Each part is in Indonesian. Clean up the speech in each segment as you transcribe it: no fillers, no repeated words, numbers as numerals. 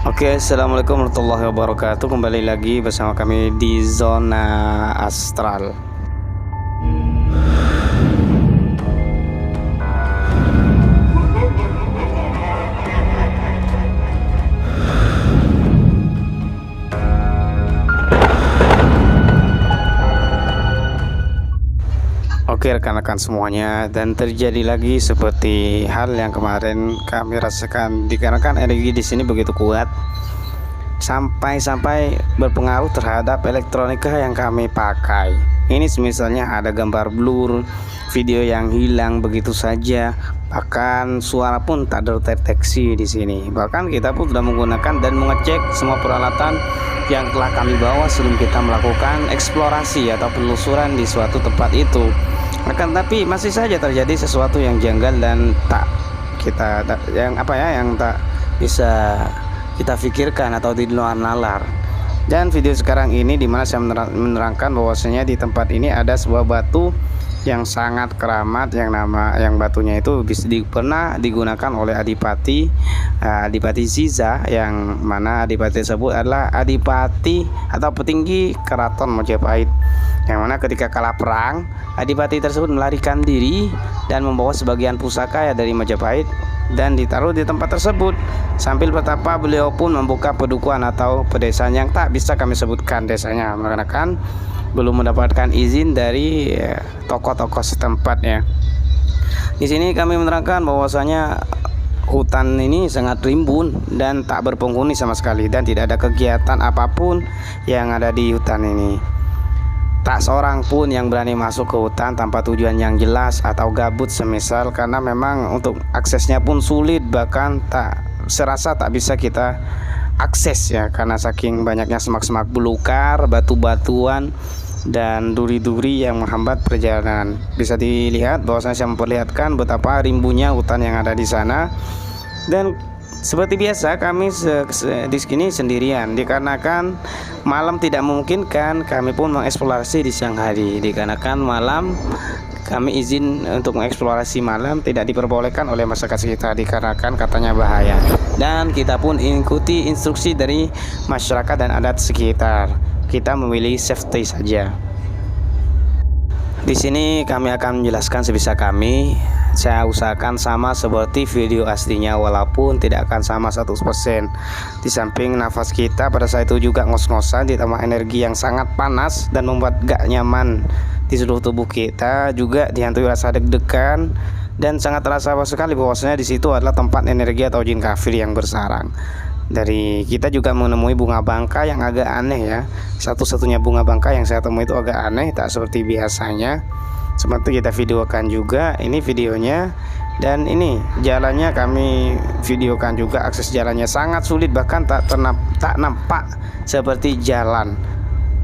Oke, assalamualaikum warahmatullahi wabarakatuh. Kembali lagi bersama kami di zona astral. Oke rekan-rekan semuanya, dan terjadi lagi seperti hal yang kemarin kami rasakan, dikarenakan energi di sini begitu kuat sampai berpengaruh terhadap elektronika yang kami pakai. Ini misalnya ada gambar blur, video yang hilang begitu saja, bahkan suara pun tak terdeteksi di sini. Bahkan kita pun sudah menggunakan dan mengecek semua peralatan yang telah kami bawa sebelum kita melakukan eksplorasi atau penelusuran di suatu tempat itu. Akan tapi masih saja terjadi sesuatu yang janggal dan tak bisa kita pikirkan atau di luar nalar. Dan video sekarang ini dimana saya menerangkan bahwasanya di tempat ini ada sebuah batu yang sangat keramat, yang batunya itu pernah digunakan oleh Adipati Ziza, yang mana Adipati tersebut adalah adipati atau petinggi keraton Majapahit, yang mana ketika kalah perang adipati tersebut melarikan diri dan membawa sebagian pusaka dari Majapahit dan ditaruh di tempat tersebut. Sambil bertapa beliau pun membuka pedukuhan atau pedesaan yang tak bisa kami sebutkan desanya, menggunakan belum mendapatkan izin dari tokoh-tokoh setempat ya. Di sini kami menerangkan bahwasanya hutan ini sangat rimbun dan tak berpenghuni sama sekali, dan tidak ada kegiatan apapun yang ada di hutan ini. Tak seorang pun yang berani masuk ke hutan tanpa tujuan yang jelas atau gabut semisal, karena memang untuk aksesnya pun sulit, bahkan serasa tak bisa kita akses ya, karena saking banyaknya semak-semak belukar, batu-batuan dan duri-duri yang menghambat perjalanan. Bisa dilihat bahwasanya saya memperlihatkan betapa rimbunnya hutan yang ada di sana. Dan seperti biasa kami di sini sendirian, dikarenakan malam tidak memungkinkan kami pun mengeksplorasi di siang hari, dikarenakan malam kami izin untuk mengeksplorasi malam tidak diperbolehkan oleh masyarakat sekitar, dikarenakan katanya bahaya. Dan kita pun ikuti instruksi dari masyarakat dan adat sekitar. Kita memilih safety saja. Di sini kami akan menjelaskan sebisa kami. Saya usahakan sama seperti video aslinya, walaupun tidak akan sama 100%. Di samping nafas kita pada saat itu juga ngos-ngosan, ditambah energi yang sangat panas dan membuat gak nyaman di seluruh tubuh kita, juga dihantui rasa deg-degan dan sangat terasa sekali bahwasanya di situ adalah tempat energi atau jin kafir yang bersarang. Dari kita juga menemui bunga bangka yang agak aneh ya. Satu-satunya bunga bangka yang saya temui itu agak aneh, tak seperti biasanya. Seperti kita videokan juga, ini videonya. Dan ini jalannya kami videokan juga. Akses jalannya sangat sulit, bahkan tak nampak seperti jalan.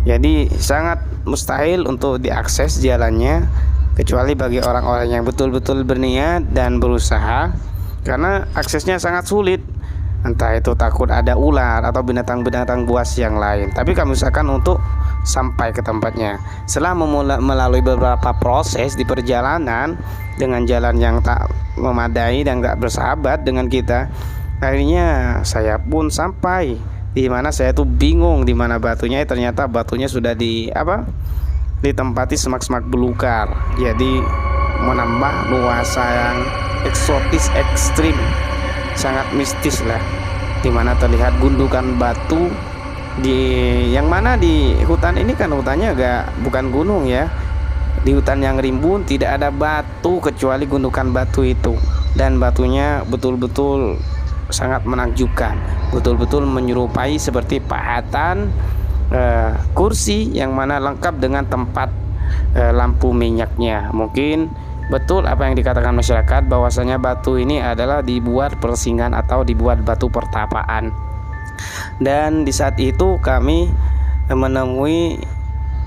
Jadi sangat mustahil untuk diakses jalannya, kecuali bagi orang-orang yang betul-betul berniat dan berusaha, karena aksesnya sangat sulit. Entah itu takut ada ular atau binatang-binatang buas yang lain. Tapi kami usahakan untuk sampai ke tempatnya. Setelah melalui beberapa proses di perjalanan dengan jalan yang tak memadai dan tak bersahabat dengan kita, akhirnya saya pun sampai di mana saya tuh bingung di mana batunya. Ternyata batunya sudah ditempati semak-semak belukar. Jadi menambah nuansa yang eksotis ekstrim, sangat mistis lah, dimana terlihat gundukan batu yang mana di hutan ini kan hutannya bukan gunung ya. Di hutan yang rimbun tidak ada batu kecuali gundukan batu itu, dan batunya betul-betul sangat menakjubkan, betul-betul menyerupai seperti pahatan kursi yang mana lengkap dengan tempat lampu minyaknya. Mungkin betul apa yang dikatakan masyarakat bahwasanya batu ini adalah dibuat persinggahan atau dibuat batu pertapaan. Dan di saat itu kami menemui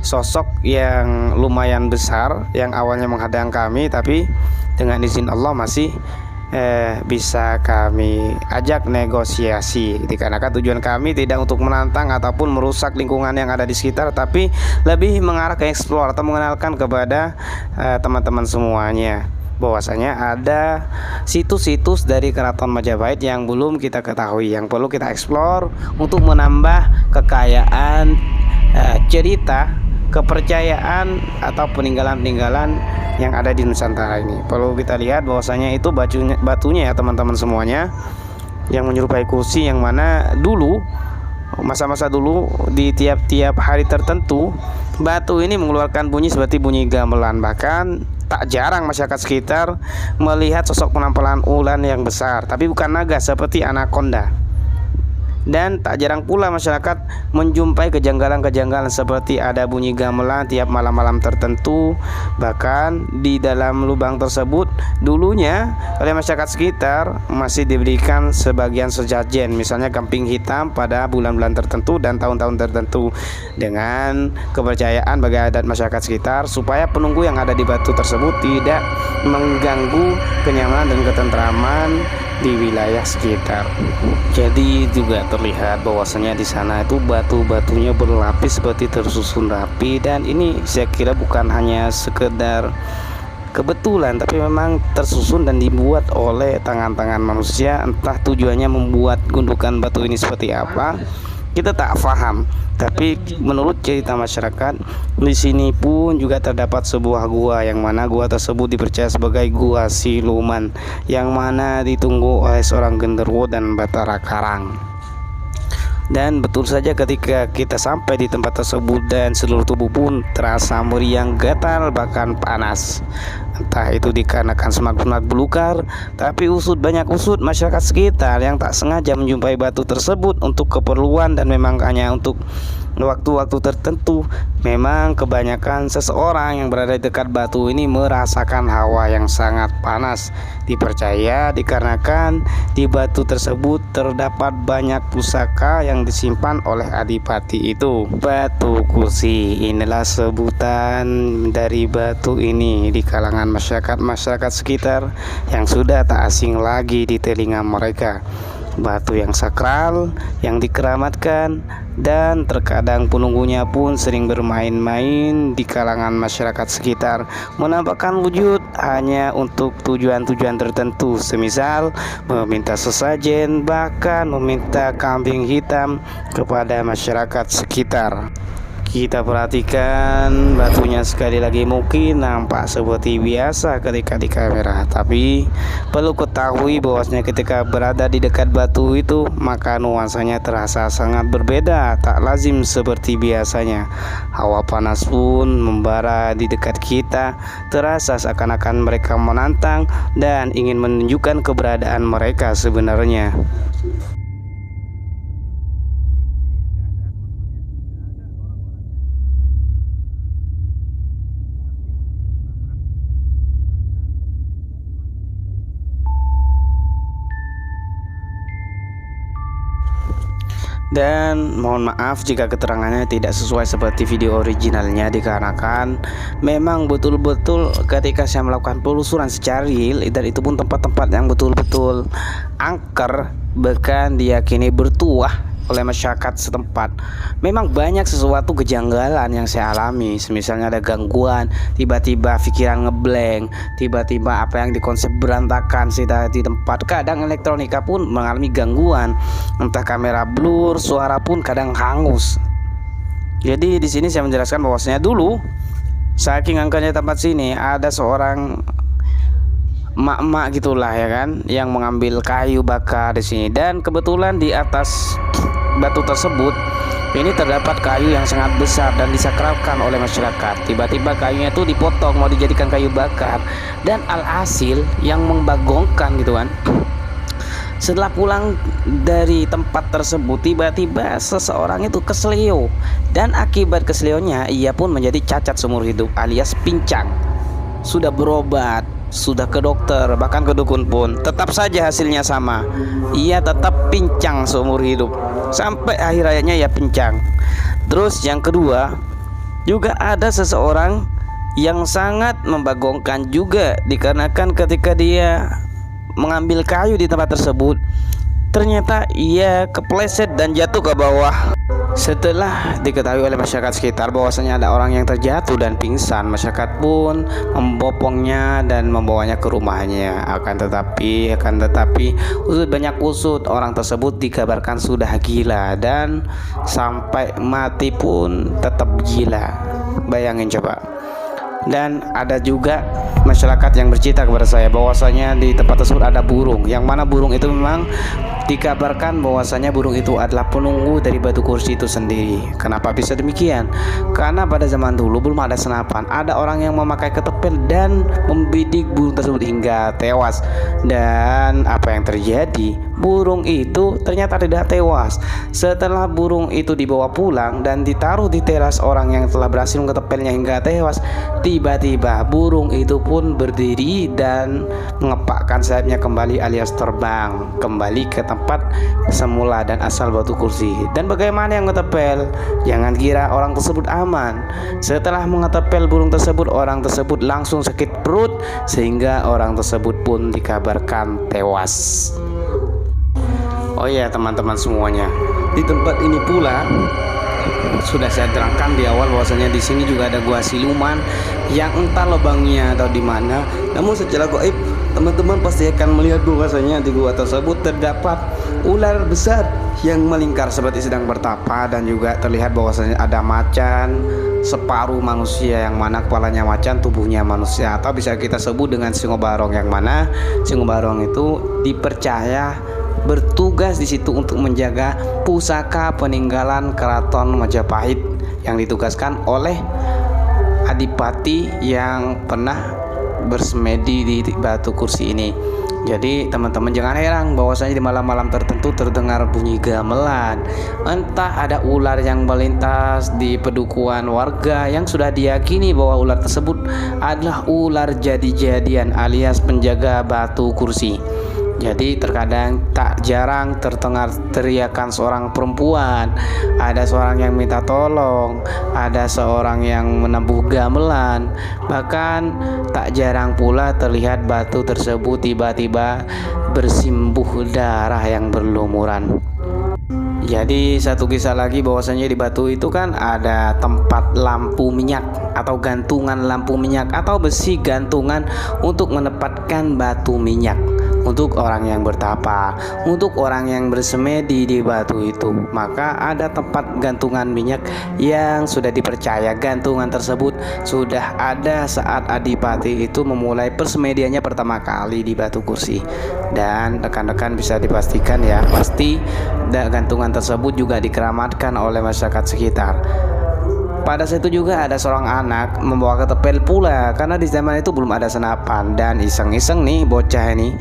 sosok yang lumayan besar yang awalnya menghadang kami, tapi dengan izin Allah masih bisa kami ajak negosiasi, dikarenakan tujuan kami tidak untuk menantang ataupun merusak lingkungan yang ada di sekitar, tapi lebih mengarah ke eksplor atau mengenalkan kepada teman-teman semuanya bahwasanya ada situs-situs dari Keraton Majapahit yang belum kita ketahui, yang perlu kita eksplor untuk menambah kekayaan cerita, kepercayaan atau peninggalan-peninggalan yang ada di Nusantara ini. Perlu kita lihat bahwasanya itu batunya ya teman-teman semuanya, yang menyerupai kursi, yang mana dulu masa-masa dulu di tiap-tiap hari tertentu batu ini mengeluarkan bunyi seperti bunyi gamelan. Bahkan tak jarang masyarakat sekitar melihat sosok penampilan ular yang besar, tapi bukan naga seperti anaconda. Dan tak jarang pula masyarakat menjumpai kejanggalan-kejanggalan seperti ada bunyi gamelan tiap malam-malam tertentu. Bahkan di dalam lubang tersebut dulunya oleh masyarakat sekitar masih diberikan sebagian sesajen, misalnya kambing hitam pada bulan-bulan tertentu dan tahun-tahun tertentu, dengan kepercayaan bagi adat masyarakat sekitar supaya penunggu yang ada di batu tersebut tidak mengganggu kenyamanan dan ketentraman di wilayah sekitar. Jadi juga terlihat bahwasanya di sana itu batu-batunya berlapis seperti tersusun rapi, dan ini saya kira bukan hanya sekedar kebetulan, tapi memang tersusun dan dibuat oleh tangan-tangan manusia. Entah tujuannya membuat gundukan batu ini seperti apa, kita tak paham. Tapi menurut cerita masyarakat, di sini pun juga terdapat sebuah gua, yang mana gua tersebut dipercaya sebagai gua siluman, yang mana ditunggu oleh seorang genderuwo dan Batara Karang. Dan betul saja ketika kita sampai di tempat tersebut dan seluruh tubuh pun terasa meriang, gatal, bahkan panas. Entah itu dikarenakan semak-semak belukar, tapi banyak usut masyarakat sekitar yang tak sengaja menjumpai batu tersebut untuk keperluan dan memang hanya untuk waktu-waktu tertentu. Memang kebanyakan seseorang yang berada di dekat batu ini merasakan hawa yang sangat panas. Dipercaya dikarenakan di batu tersebut terdapat banyak pusaka yang disimpan oleh adipati itu. Batu kursi, inilah sebutan dari batu ini di kalangan masyarakat sekitar yang sudah tak asing lagi di telinga mereka. Batu yang sakral, yang dikeramatkan, dan terkadang penunggunya pun sering bermain-main di kalangan masyarakat sekitar, menampakkan wujud hanya untuk tujuan-tujuan tertentu, semisal meminta sesajen, bahkan meminta kambing hitam kepada masyarakat sekitar. Kita perhatikan batunya sekali lagi mungkin nampak seperti biasa ketika di kamera, tapi perlu ketahui bahwasanya ketika berada di dekat batu itu maka nuansanya terasa sangat berbeda, tak lazim seperti biasanya. Hawa panas pun membara di dekat kita, terasa seakan-akan mereka menantang dan ingin menunjukkan keberadaan mereka sebenarnya. Dan mohon maaf jika keterangannya tidak sesuai seperti video originalnya, dikarenakan memang betul-betul ketika saya melakukan penelusuran secara real, dan itu pun tempat-tempat yang betul-betul angker, bahkan diyakini bertuah oleh masyarakat setempat. Memang banyak sesuatu kejanggalan yang saya alami, misalnya ada gangguan, tiba-tiba pikiran ngeblank, tiba-tiba apa yang dikonsep berantakan di tempat. Kadang elektronika pun mengalami gangguan, entah kamera blur, suara pun kadang hangus. Jadi di sini saya menjelaskan bahwasanya dulu saking angkernya tempat sini, ada seorang emak-emak gitulah ya kan, yang mengambil kayu bakar di sini, dan kebetulan di atas batu tersebut ini terdapat kayu yang sangat besar dan disakralkan oleh masyarakat. Tiba-tiba kayunya itu dipotong mau dijadikan kayu bakar, dan alhasil yang membagongkan gitu kan. Setelah pulang dari tempat tersebut, tiba-tiba seseorang itu kesleo, dan akibat kesleonya ia pun menjadi cacat seumur hidup alias pincang. Sudah berobat, sudah ke dokter, bahkan ke dukun pun tetap saja hasilnya sama. Ia tetap pincang seumur hidup, sampai akhir hayatnya ia pincang. Terus yang kedua, juga ada seseorang yang sangat membagongkan juga, dikarenakan ketika dia mengambil kayu di tempat tersebut, ternyata ia kepleset dan jatuh ke bawah. Setelah diketahui oleh masyarakat sekitar bahwasanya ada orang yang terjatuh dan pingsan, masyarakat pun membopongnya dan membawanya ke rumahnya. Akan tetapi usut orang tersebut dikabarkan sudah gila, dan sampai mati pun tetap gila. Bayangin coba. Dan ada juga masyarakat yang bercerita kepada saya bahwasanya di tempat tersebut ada burung, yang mana burung itu memang dikabarkan bahwasanya burung itu adalah penunggu dari batu kursi itu sendiri. Kenapa bisa demikian? Karena pada zaman dulu belum ada senapan. Ada orang yang memakai ketepel dan membidik burung tersebut hingga tewas. Dan apa yang terjadi? Burung itu ternyata tidak tewas. Setelah burung itu dibawa pulang dan ditaruh di teras orang yang telah berhasil mengetepelnya hingga tewas, tiba-tiba burung itu pun berdiri dan mengepakkan sayapnya kembali alias terbang kembali ke tempat semula dan asal batu kursi. Dan bagaimana yang mengetepel? Jangan kira orang tersebut aman. Setelah mengetepel burung tersebut, orang tersebut langsung sakit perut sehingga orang tersebut pun dikabarkan tewas. Oh iya teman-teman semuanya, di tempat ini pula sudah saya terangkan di awal bahwasanya di sini juga ada gua siluman yang entah lubangnya atau di mana. Namun secara gaib teman-teman pasti akan melihat bahwasanya di gua tersebut terdapat ular besar yang melingkar seperti sedang bertapa, dan juga terlihat bahwasanya ada macan separuh manusia, yang mana kepalanya macan, tubuhnya manusia, atau bisa kita sebut dengan singo barong, yang mana singo barong itu dipercaya bertugas di situ untuk menjaga pusaka peninggalan Keraton Majapahit yang ditugaskan oleh adipati yang pernah bersemedi di batu kursi ini. Jadi teman-teman jangan heran bahwasanya di malam-malam tertentu terdengar bunyi gamelan. Entah ada ular yang melintas di pedukuhan warga yang sudah diyakini bahwa ular tersebut adalah ular jadi-jadian alias penjaga batu kursi. Jadi terkadang tak jarang terdengar teriakan seorang perempuan, ada seorang yang minta tolong, ada seorang yang menempuh gamelan. Bahkan tak jarang pula terlihat batu tersebut tiba-tiba bersimbuh darah yang berlumuran. Jadi satu kisah lagi bahwasanya di batu itu kan ada tempat lampu minyak atau gantungan lampu minyak atau besi gantungan untuk menempatkan batu minyak untuk orang yang bertapa, untuk orang yang bersemedi di batu itu. Maka ada tempat gantungan minyak yang sudah dipercaya gantungan tersebut sudah ada saat adipati itu memulai persemediannya pertama kali di batu kursi. Dan rekan-rekan bisa dipastikan ya, pasti gantungan tersebut juga dikeramatkan oleh masyarakat sekitar. Pada saat itu juga ada seorang anak membawa ketepel pula, karena di zaman itu belum ada senapan, dan iseng-iseng nih bocah ini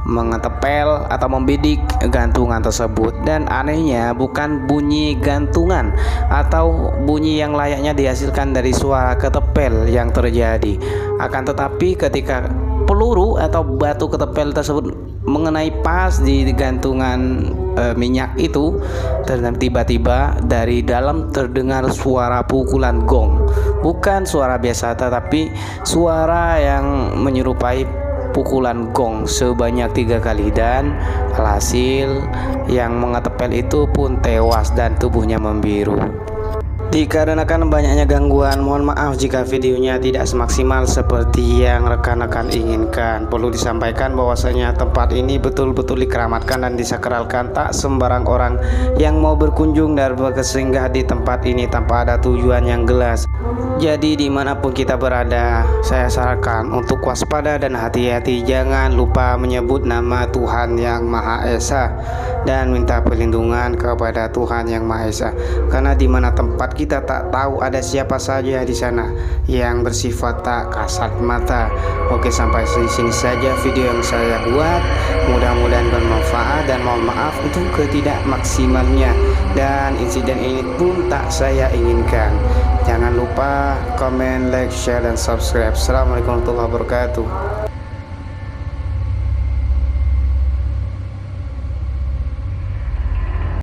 mengetepel atau membidik gantungan tersebut. Dan anehnya bukan bunyi gantungan atau bunyi yang layaknya dihasilkan dari suara ketepel yang terjadi, akan tetapi ketika peluru atau batu ketepel tersebut mengenai pas di gantungan minyak itu, tiba-tiba dari dalam terdengar suara pukulan gong. Bukan suara biasa, tetapi suara yang menyerupai pukulan gong sebanyak 3 kali. Dan alhasil yang mengetepel itu pun tewas dan tubuhnya membiru. Dikarenakan banyaknya gangguan, mohon maaf jika videonya tidak semaksimal seperti yang rekan-rekan inginkan. Perlu disampaikan bahwasanya tempat ini betul-betul dikeramatkan dan disakralkan. Tak sembarang orang yang mau berkunjung dan bersinggah di tempat ini tanpa ada tujuan yang jelas. Jadi dimanapun kita berada, saya sarankan untuk waspada dan hati-hati. Jangan lupa menyebut nama Tuhan Yang Maha Esa dan minta perlindungan kepada Tuhan Yang Maha Esa. Karena di mana tempat kita tak tahu ada siapa saja di sana yang bersifat tak kasat mata. Oke, sampai di sini saja video yang saya buat. Mudah-mudahan bermanfaat dan mohon maaf untuk ketidakmaksimalnya. Dan insiden ini pun tak saya inginkan. Jangan lupa komen, like, share, dan subscribe. Assalamualaikum warahmatullahi wabarakatuh.